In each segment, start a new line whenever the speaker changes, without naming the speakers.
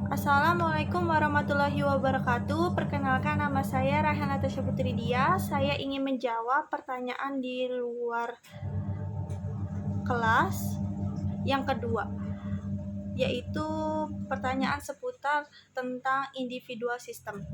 Assalamualaikum warahmatullahi wabarakatuh. Perkenalkan, nama saya Raihan Natasha Putri Dia. Saya ingin menjawab pertanyaan di luar kelas yang kedua, yaitu pertanyaan seputar tentang individual system.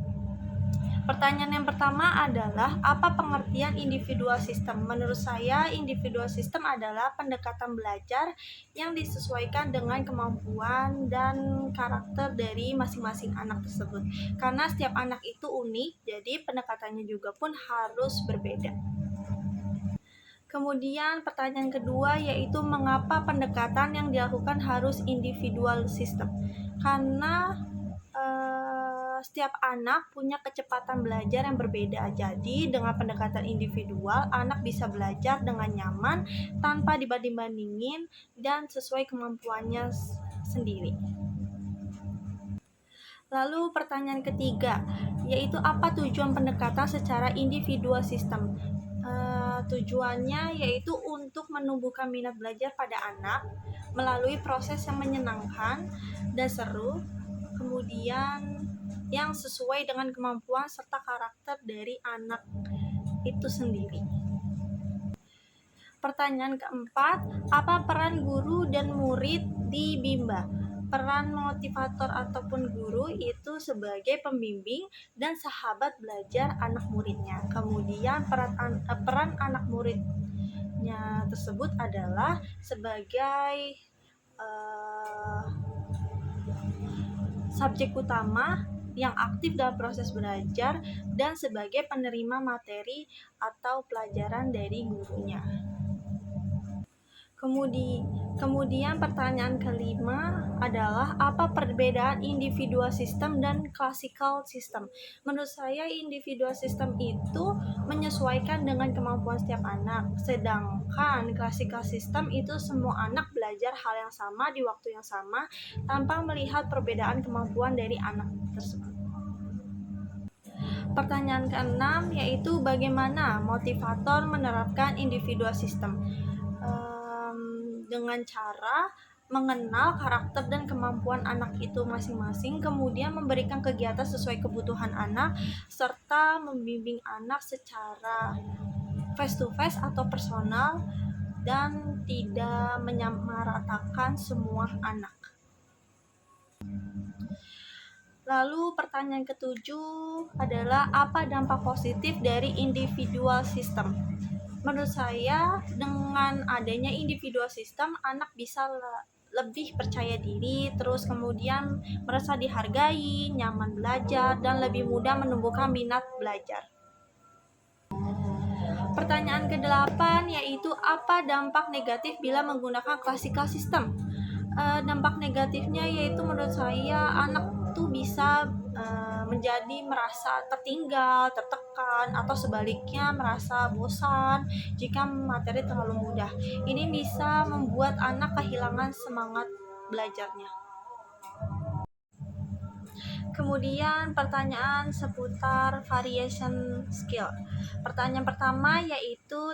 Pertanyaan yang pertama adalah, apa pengertian individual system? Menurut saya, individual system adalah pendekatan belajar yang disesuaikan dengan kemampuan dan karakter dari masing-masing anak tersebut. Karena setiap anak itu unik, jadi pendekatannya juga pun harus berbeda. Kemudian pertanyaan kedua yaitu, mengapa pendekatan yang dilakukan harus individual system? Karena setiap anak punya kecepatan belajar yang berbeda. Jadi dengan pendekatan individual, anak bisa belajar dengan nyaman tanpa dibanding-bandingin dan sesuai kemampuannya sendiri. Lalu pertanyaan ketiga, yaitu apa tujuan pendekatan secara individual system? Tujuannya yaitu untuk menumbuhkan minat belajar pada anak melalui proses yang menyenangkan dan seru, kemudian yang sesuai dengan kemampuan serta karakter dari anak itu sendiri. Pertanyaan keempat, apa peran guru dan murid di Bimba? Peran motivator ataupun guru itu sebagai pembimbing dan sahabat belajar anak muridnya. Kemudian peran anak muridnya tersebut adalah sebagai subjek utama yang aktif dalam proses belajar dan sebagai penerima materi atau pelajaran dari gurunya. Kemudian pertanyaan kelima adalah, apa perbedaan individual system dan classical system? Menurut saya individual system itu menyesuaikan dengan kemampuan setiap anak, sedangkan classical system itu semua anak belajar hal yang sama di waktu yang sama tanpa melihat perbedaan kemampuan dari anak tersebut. Pertanyaan keenam yaitu, bagaimana motivator menerapkan individual system? Dengan cara mengenal karakter dan kemampuan anak itu masing-masing, kemudian memberikan kegiatan sesuai kebutuhan anak, serta membimbing anak secara face to face atau personal dan tidak menyamaratakan semua anak. Lalu pertanyaan ketujuh adalah, apa dampak positif dari individual system? Menurut saya, dengan adanya individual system, anak bisa lebih percaya diri, terus kemudian merasa dihargai, nyaman belajar, dan lebih mudah menumbuhkan minat belajar. Pertanyaan ke-8 yaitu, apa dampak negatif bila menggunakan classical system? Dampak negatifnya yaitu menurut saya anak tuh bisa menjadi merasa tertinggal, tertekan, atau sebaliknya merasa bosan jika materi terlalu mudah. Ini bisa membuat anak kehilangan semangat belajarnya. Kemudian pertanyaan seputar variation skill. Pertanyaan pertama yaitu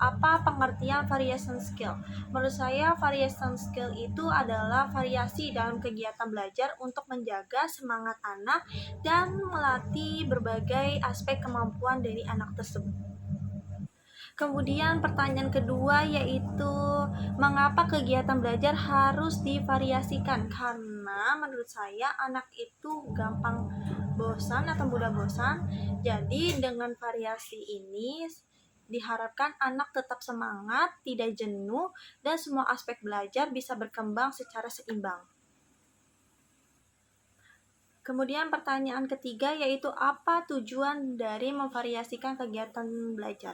apa pengertian variation skill? Menurut saya variation skill itu adalah variasi dalam kegiatan belajar untuk menjaga semangat anak dan melatih berbagai aspek kemampuan dari anak tersebut. Kemudian pertanyaan kedua yaitu, mengapa kegiatan belajar harus divariasikan? Karena menurut saya anak itu gampang bosan atau mudah bosan. Jadi dengan variasi ini diharapkan anak tetap semangat, tidak jenuh, dan semua aspek belajar bisa berkembang secara seimbang. Kemudian pertanyaan ketiga yaitu, apa tujuan dari memvariasikan kegiatan belajar?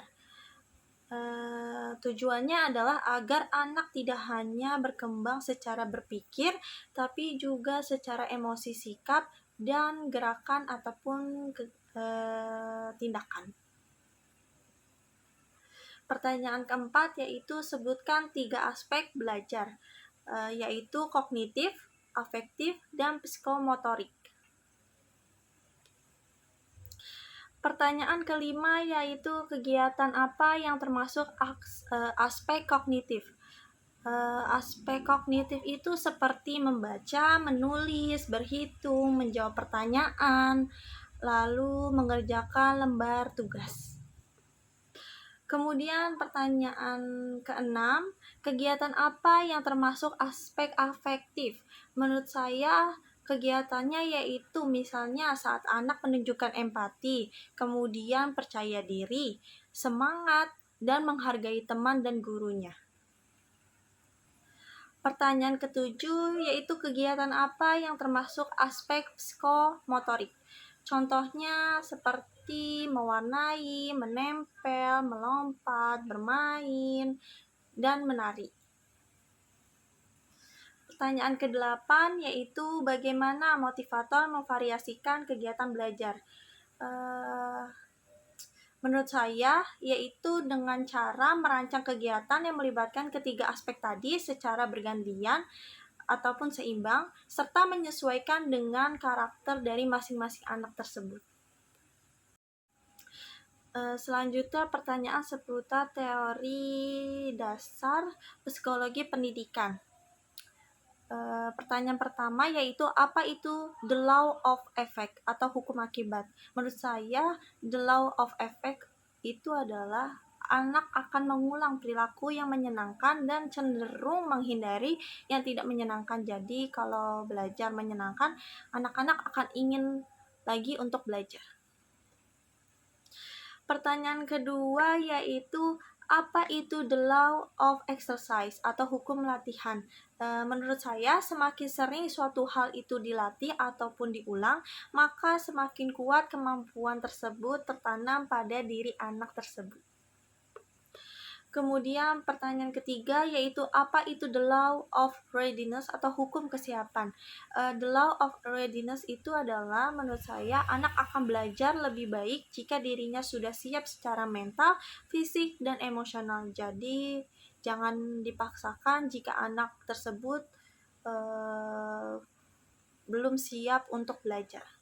Tujuannya adalah agar anak tidak hanya berkembang secara berpikir, tapi juga secara emosi, sikap, dan gerakan ataupun tindakan. Pertanyaan keempat yaitu, sebutkan 3 aspek belajar, yaitu kognitif, afektif, dan psikomotorik. Pertanyaan kelima yaitu, kegiatan apa yang termasuk aspek kognitif? Aspek kognitif itu seperti membaca, menulis, berhitung, menjawab pertanyaan, lalu mengerjakan lembar tugas. Kemudian pertanyaan keenam, kegiatan apa yang termasuk aspek afektif? Menurut saya, kegiatannya yaitu misalnya saat anak menunjukkan empati, kemudian percaya diri, semangat, dan menghargai teman dan gurunya. Pertanyaan ketujuh yaitu kegiatan apa yang termasuk aspek psikomotorik. Contohnya seperti mewarnai, menempel, melompat, bermain, dan menari. Pertanyaan ke-8 yaitu bagaimana motivator memvariasikan kegiatan belajar. Menurut saya, yaitu dengan cara merancang kegiatan yang melibatkan ketiga aspek tadi secara bergantian ataupun seimbang, serta menyesuaikan dengan karakter dari masing-masing anak tersebut. Selanjutnya pertanyaan seputar teori dasar psikologi pendidikan. Pertanyaan pertama yaitu apa itu the law of effect atau hukum akibat? Menurut saya, the law of effect itu adalah anak akan mengulang perilaku yang menyenangkan dan cenderung menghindari yang tidak menyenangkan. Jadi kalau belajar menyenangkan, anak-anak akan ingin lagi untuk belajar. Pertanyaan kedua yaitu apa itu the law of exercise atau hukum latihan? Menurut saya, semakin sering suatu hal itu dilatih ataupun diulang, maka semakin kuat kemampuan tersebut tertanam pada diri anak tersebut. Kemudian pertanyaan ketiga yaitu apa itu the law of readiness atau hukum kesiapan. The law of readiness itu adalah menurut saya anak akan belajar lebih baik jika dirinya sudah siap secara mental, fisik, dan emosional. Jadi jangan dipaksakan jika anak tersebut belum siap untuk belajar.